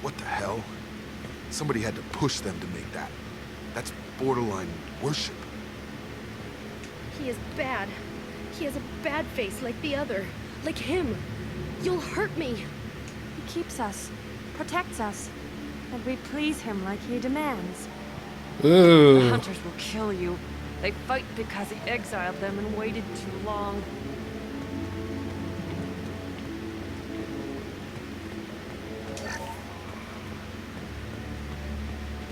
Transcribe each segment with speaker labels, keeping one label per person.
Speaker 1: What the hell? Somebody had to push them to make that. That's borderline worship.
Speaker 2: He is bad. He has a bad face like the other. Like him. You'll hurt me.
Speaker 3: He keeps us, protects us, and we please him like he demands.
Speaker 4: Ooh.
Speaker 3: The hunters will kill you. They fight because he exiled them and waited too long.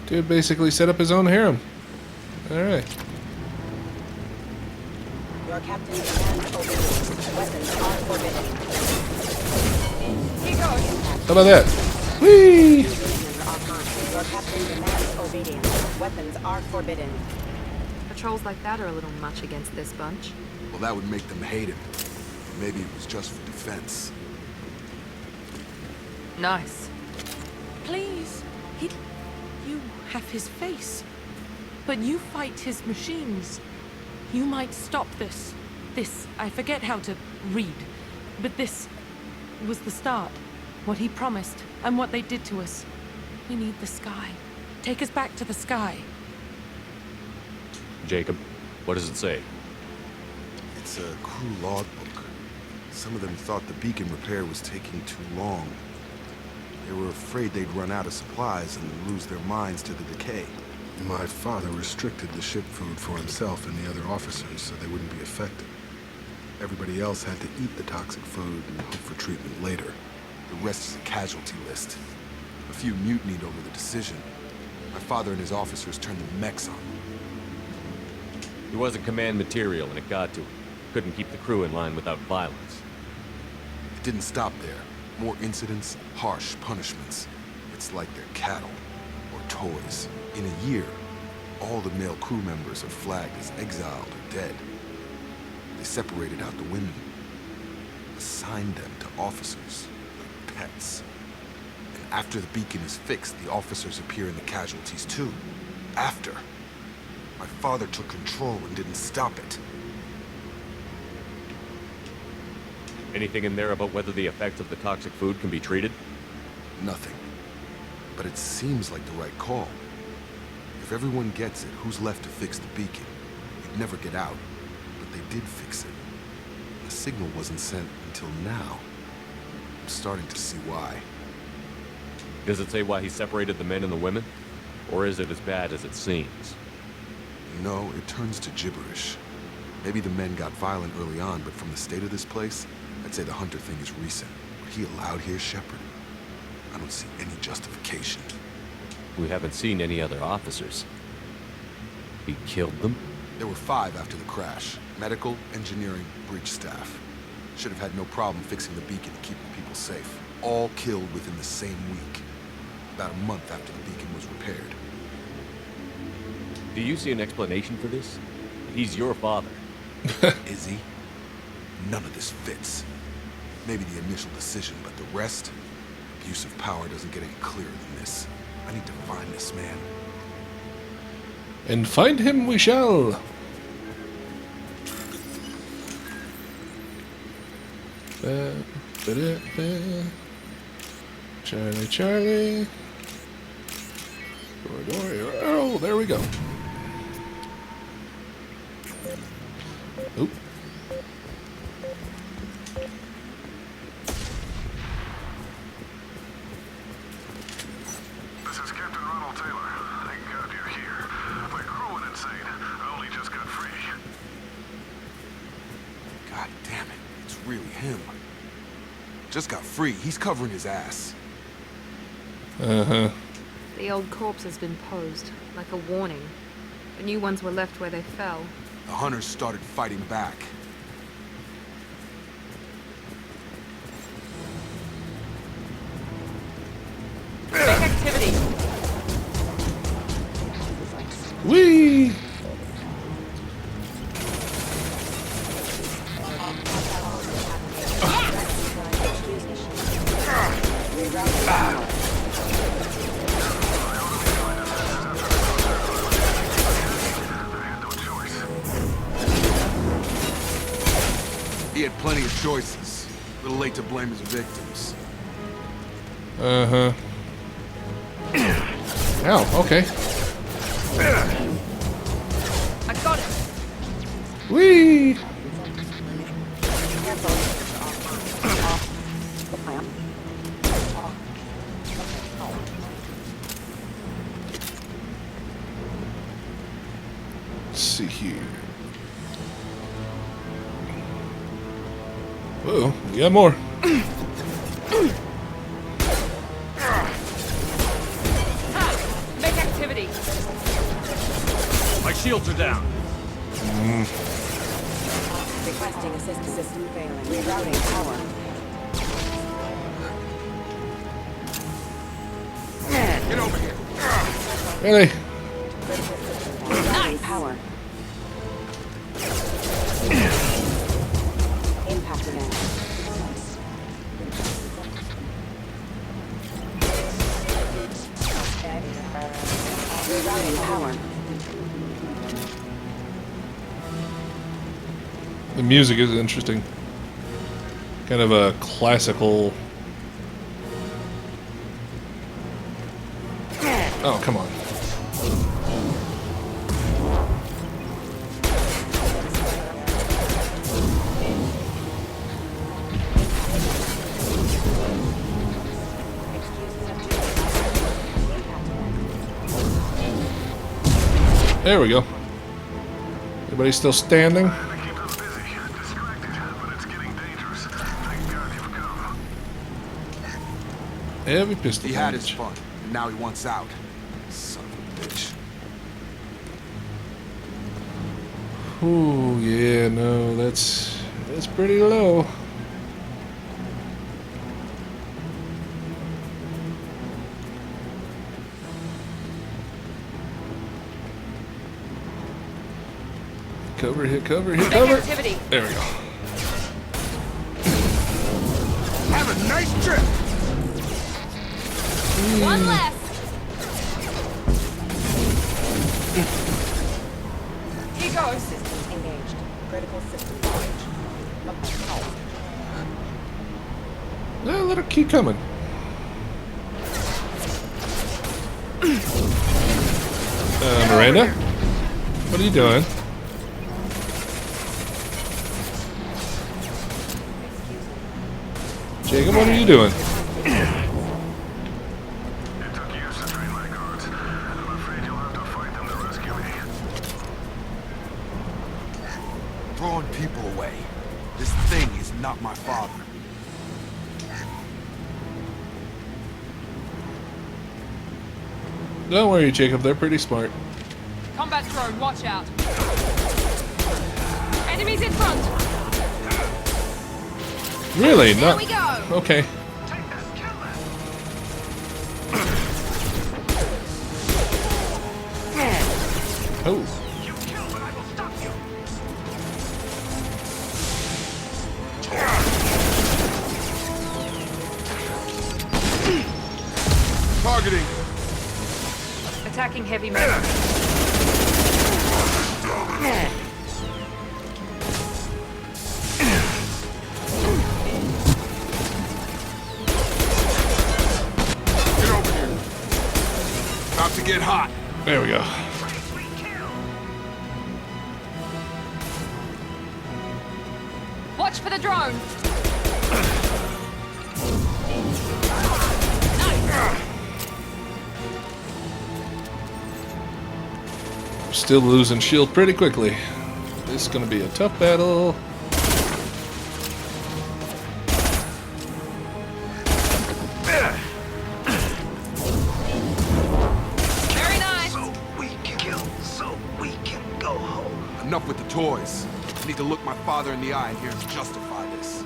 Speaker 4: Dude basically set up his own harem. Alright.
Speaker 5: Your captain demands obedience. Weapons are forbidden.
Speaker 3: He goes.
Speaker 4: How about that? Whee!
Speaker 5: Your captain demands obedience. Weapons are forbidden.
Speaker 6: Patrols like that are a little much against this bunch.
Speaker 1: Well, that would make them hate him. Maybe it was just for defense.
Speaker 6: Nice.
Speaker 7: Please. You have his face. But you fight his machines. You might stop this. This, I forget how to read. But this was the start. What he promised, and what they did to us. We need the sky. Take us back to the sky.
Speaker 8: Jacob, what does it say?
Speaker 1: It's a crew logbook. Some of them thought the beacon repair was taking too long. They were afraid they'd run out of supplies and lose their minds to the decay. My father restricted the ship food for himself and the other officers so they wouldn't be affected. Everybody else had to eat the toxic food and hope for treatment later. The rest is a casualty list. A few mutinied over the decision. My father and his officers turned the mechs on them.
Speaker 8: He wasn't command material and it got to him. Couldn't keep the crew in line without violence.
Speaker 1: It didn't stop there. More incidents, harsh punishments. It's like they're cattle or toys. In a year, all the male crew members are flagged as exiled or dead. They separated out the women, assigned them to officers, like pets. And after the beacon is fixed, the officers appear in the casualties too. After. My father took control and didn't stop it.
Speaker 8: Anything in there about whether the effects of the toxic food can be treated?
Speaker 1: Nothing. But it seems like the right call. If everyone gets it, who's left to fix the beacon? You'd never get out. But they did fix it. The signal wasn't sent until now. I'm starting to see why.
Speaker 8: Does it say why he separated the men and the women? Or is it as bad as it seems?
Speaker 1: No, it turns to gibberish. Maybe the men got violent early on, but from the state of this place, I'd say the Hunter thing is recent. What he allowed here, Shepard? I don't see any justification.
Speaker 8: We haven't seen any other officers. He killed them?
Speaker 1: There were 5 after the crash. Medical, engineering, breach staff. Should have had no problem fixing the beacon and keeping people safe. All killed within the same week. About a month after the beacon was repaired.
Speaker 8: Do you see an explanation for this? He's your father.
Speaker 1: Is he? None of this fits. Maybe the initial decision, but the rest? Abuse of power doesn't get any clearer than this. I need to find this man.
Speaker 4: And find him we shall. Charlie, Charlie. Oh, there we go. Oop.
Speaker 9: This is Captain Ronald Taylor. Thank God you're here. My crew went insane. I only just got free.
Speaker 1: God damn it. It's really him. Just got free. He's covering his ass.
Speaker 4: Uh-huh.
Speaker 6: The old corpse has been posed, like a warning. The new ones were left where they fell.
Speaker 1: The hunters started fighting back.
Speaker 7: Big activity.
Speaker 4: Whee!
Speaker 1: He had plenty of choices. A little late to blame his victims.
Speaker 4: Uh-huh. Ow, okay.
Speaker 6: I got it.
Speaker 4: Whee! Let's see here. Whoa, we got more.
Speaker 6: Make activity.
Speaker 8: My shields are down.
Speaker 5: Requesting assist system failing. Rerouting power.
Speaker 1: Get over here.
Speaker 4: Really?
Speaker 5: Rerouting power. Impact event. Rerouting power.
Speaker 4: The music is interesting. Kind of a classical. Oh, come on. There we go. Everybody still standing?
Speaker 9: To keep us busy, distracted, but it's getting dangerous. Thank God you've come.
Speaker 4: Heavy pistol.
Speaker 1: He had his
Speaker 4: damage.
Speaker 1: fun, and now he wants out. Son of a bitch.
Speaker 4: Ooh, yeah, no, that's pretty low. Cover, hit cover, hit
Speaker 6: Make
Speaker 4: cover.
Speaker 6: activity.
Speaker 4: There we go.
Speaker 1: Have a nice trip!
Speaker 6: One less. Here goes.
Speaker 5: Systems engaged. Critical system knowledge.
Speaker 4: Well, let her keep coming. Miranda? What are you doing? Jacob, what are you doing?
Speaker 9: It took years to train my guards. I'm afraid you'll have to fight them to rescue me.
Speaker 1: Throwing people away. This thing is not my father.
Speaker 4: Don't worry, Jacob, they're pretty smart.
Speaker 6: Combat drone, watch out. Enemies in front.
Speaker 4: Really?
Speaker 6: There
Speaker 4: Not
Speaker 6: we go.
Speaker 4: okay.
Speaker 9: Take this, kill them.
Speaker 4: Oh,
Speaker 9: You kill, but I will stop you.
Speaker 1: Targeting.
Speaker 6: Attacking heavy metal.
Speaker 1: Get over here. About to get hot.
Speaker 4: there we go.
Speaker 6: Watch for the drone.
Speaker 4: Still losing shield pretty quickly. This is gonna be a tough battle.
Speaker 6: Very nice.
Speaker 9: So we can kill, so we can go home.
Speaker 1: Enough with the toys. I need to look my father in the eye and hear him justify this.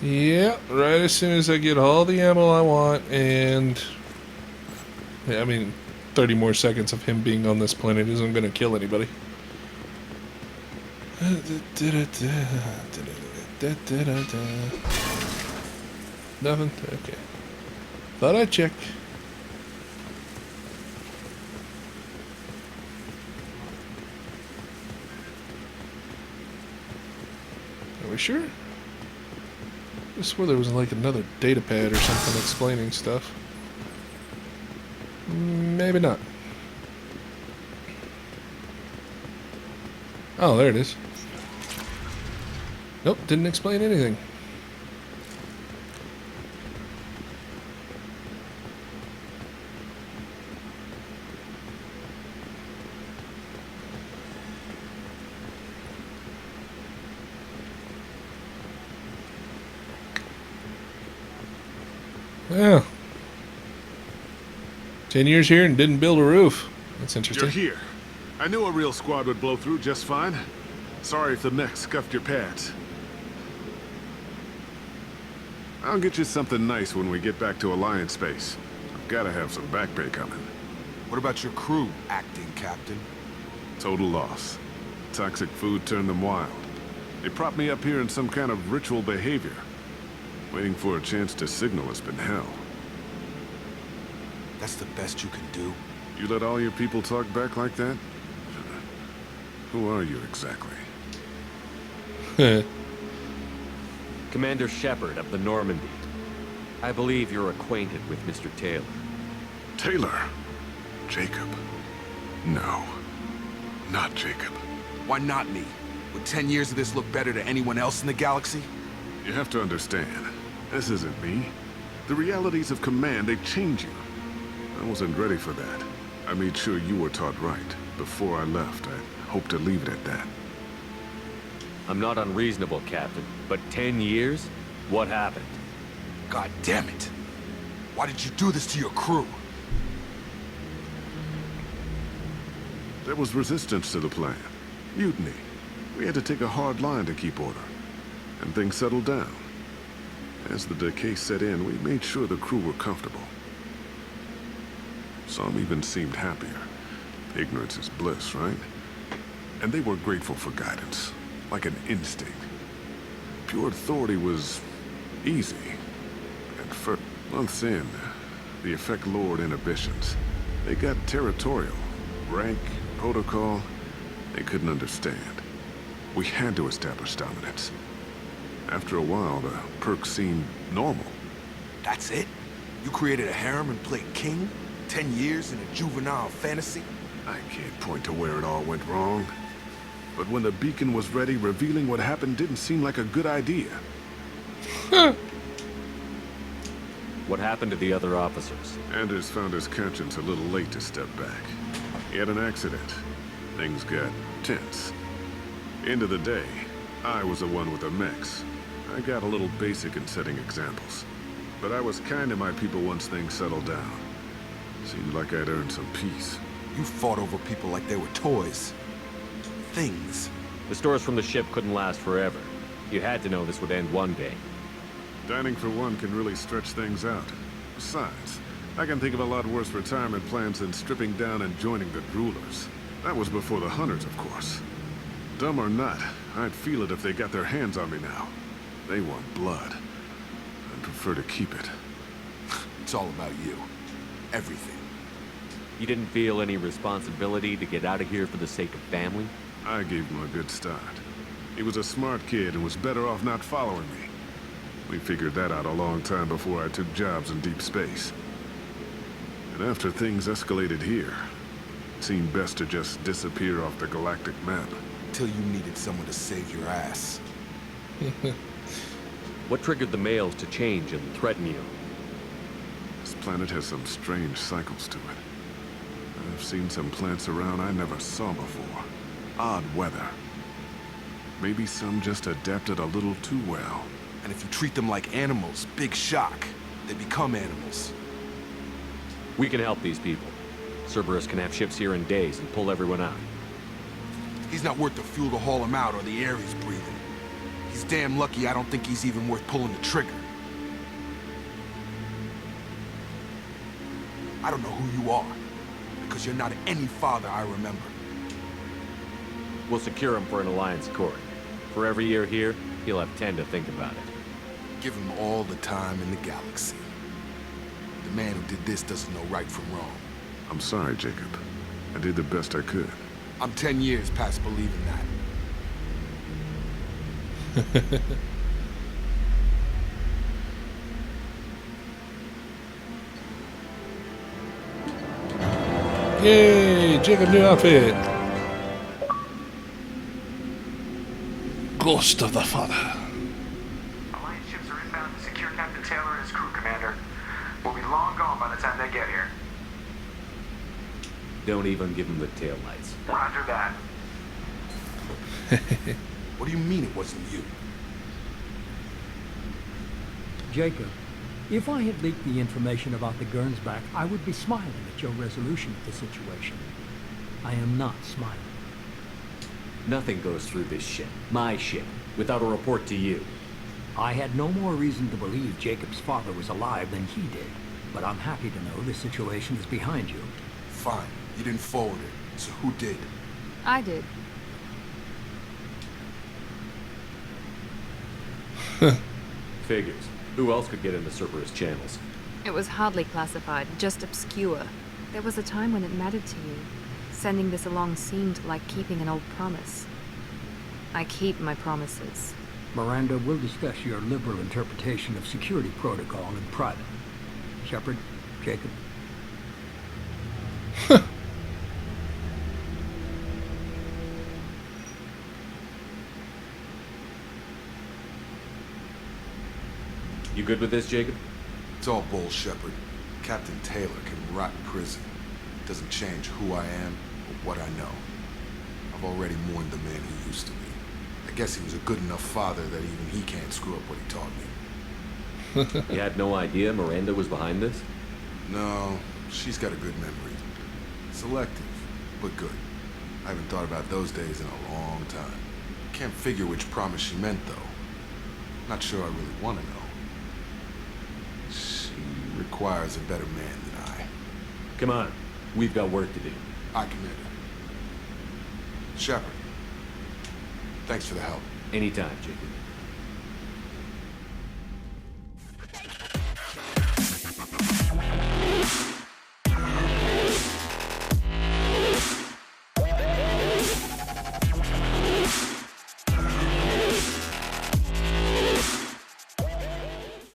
Speaker 4: Yeah, right as soon as I get all the ammo I want and... Yeah, I mean, 30 more seconds of him being on this planet isn't gonna kill anybody. Nothing? Okay. Thought I'd check. Are we sure? I swore there was like another data pad or something explaining stuff. Maybe not. Oh, there it is. Nope, didn't explain anything. Yeah. 10 years here and didn't build a roof. That's interesting.
Speaker 9: You're here. I knew a real squad would blow through just fine. Sorry if the mech scuffed your pads. I'll get you something nice when we get back to Alliance space. I've gotta have some back pay coming.
Speaker 1: What about your crew, acting captain?
Speaker 9: Total loss. Toxic food turned them wild. They propped me up here in some kind of ritual behavior. Waiting for a chance to signal has been hell.
Speaker 1: That's the best you can do?
Speaker 9: You let all your people talk back like that? Who are you exactly?
Speaker 8: Commander Shepard of the Normandy. I believe you're acquainted with Mr. Taylor.
Speaker 9: Taylor? Jacob? No. Not Jacob.
Speaker 1: Why not me? Would 10 years of this look better to anyone else in the galaxy?
Speaker 9: You have to understand, this isn't me. The realities of command, they change you. I wasn't ready for that. I made sure you were taught right. Before I left, I hoped to leave it at that.
Speaker 8: I'm not unreasonable, Captain, but 10 years? What happened?
Speaker 1: God damn it! Why did you do this to your crew?
Speaker 9: There was resistance to the plan. Mutiny. We had to take a hard line to keep order. And things settled down. As the decay set in, we made sure the crew were comfortable. Some even seemed happier. Ignorance is bliss, right? And they were grateful for guidance, like an instinct. Pure authority was easy. And for months in, the effect lowered inhibitions. They got territorial. Rank, protocol, they couldn't understand. We had to establish dominance. After a while, the perks seemed normal.
Speaker 1: That's it? You created a harem and played king? 10 years in a juvenile fantasy?
Speaker 9: I can't point to where it all went wrong. But when the beacon was ready, revealing what happened didn't seem like a good idea.
Speaker 8: What happened to the other officers?
Speaker 9: Anders found his conscience a little late to step back. He had an accident. Things got tense. End of the day, I was the one with the mechs. I got a little basic in setting examples. But I was kind to my people once things settled down. Seemed like I'd earned some peace.
Speaker 1: You fought over people like they were toys. Things.
Speaker 8: The stores from the ship couldn't last forever. You had to know this would end one day.
Speaker 9: Dining for one can really stretch things out. Besides, I can think of a lot worse retirement plans than stripping down and joining the Droolers. That was before the Hunters, of course. Dumb or not, I'd feel it if they got their hands on me now. They want blood. I'd prefer to keep it.
Speaker 1: It's all about you. Everything.
Speaker 8: You didn't feel any responsibility to get out of here for the sake of family?
Speaker 9: I gave him a good start. He was a smart kid and was better off not following me. We figured that out a long time before I took jobs in deep space. And after things escalated here, it seemed best to just disappear off the galactic map.
Speaker 1: Till you needed someone to save your ass.
Speaker 8: What triggered the males to change and threaten you?
Speaker 9: This planet has some strange cycles to it. I've seen some plants around I never saw before. Odd weather. Maybe some just adapted a little too well.
Speaker 1: And if you treat them like animals, big shock. They become animals.
Speaker 8: We can help these people. Cerberus can have ships here in days and pull everyone out.
Speaker 1: He's not worth the fuel to haul him out or the air he's breathing. He's damn lucky I don't think he's even worth pulling the trigger. I don't know who you are, because you're not any father I remember.
Speaker 8: We'll secure him for an Alliance court. For every year here, he'll have 10 to think about it.
Speaker 1: Give him all the time in the galaxy. The man who did this doesn't know right from wrong.
Speaker 9: I'm sorry, Jacob. I did the best I could.
Speaker 1: I'm 10 years past believing that.
Speaker 4: Yay! Jacob, new outfit. Ghost of the Father.
Speaker 10: Alliance ships are inbound to secure Captain Taylor and his crew, Commander. We'll be long gone by the time they get here.
Speaker 8: Don't even give him the taillights.
Speaker 10: Roger that.
Speaker 1: What do you mean it wasn't you?
Speaker 11: Jacob, if I had leaked the information about the Gernsback, I would be smiling at your resolution of the situation. I am not smiling.
Speaker 8: Nothing goes through this ship, my ship, without a report to you.
Speaker 11: I had no more reason to believe Jacob's father was alive than he did, but I'm happy to know the situation is behind you.
Speaker 1: Fine. You didn't forward it, so who did?
Speaker 6: I did.
Speaker 8: Figures. Who else could get into Cerberus channels?
Speaker 6: It was hardly classified, just obscure. There was a time when it mattered to you. Sending this along seemed like keeping an old promise. I keep my promises.
Speaker 11: Miranda, we'll discuss your liberal interpretation of security protocol in private. Shepard, Jacob.
Speaker 8: You good with this, Jacob?
Speaker 1: It's all bull, Shepard. Captain Taylor can rot in prison. It doesn't change who I am or what I know. I've already mourned the man he used to be. I guess he was a good enough father that even he can't screw up what he taught me.
Speaker 8: You had no idea Miranda was behind this?
Speaker 1: No, she's got a good memory. Selective, but good. I haven't thought about those days in a long time. Can't figure which promise she meant, though. Not sure I really want to know. She requires a better man than I.
Speaker 8: Come on, we've got work to do.
Speaker 1: I committed. Shepard, thanks for the help.
Speaker 8: Anytime, Jacob.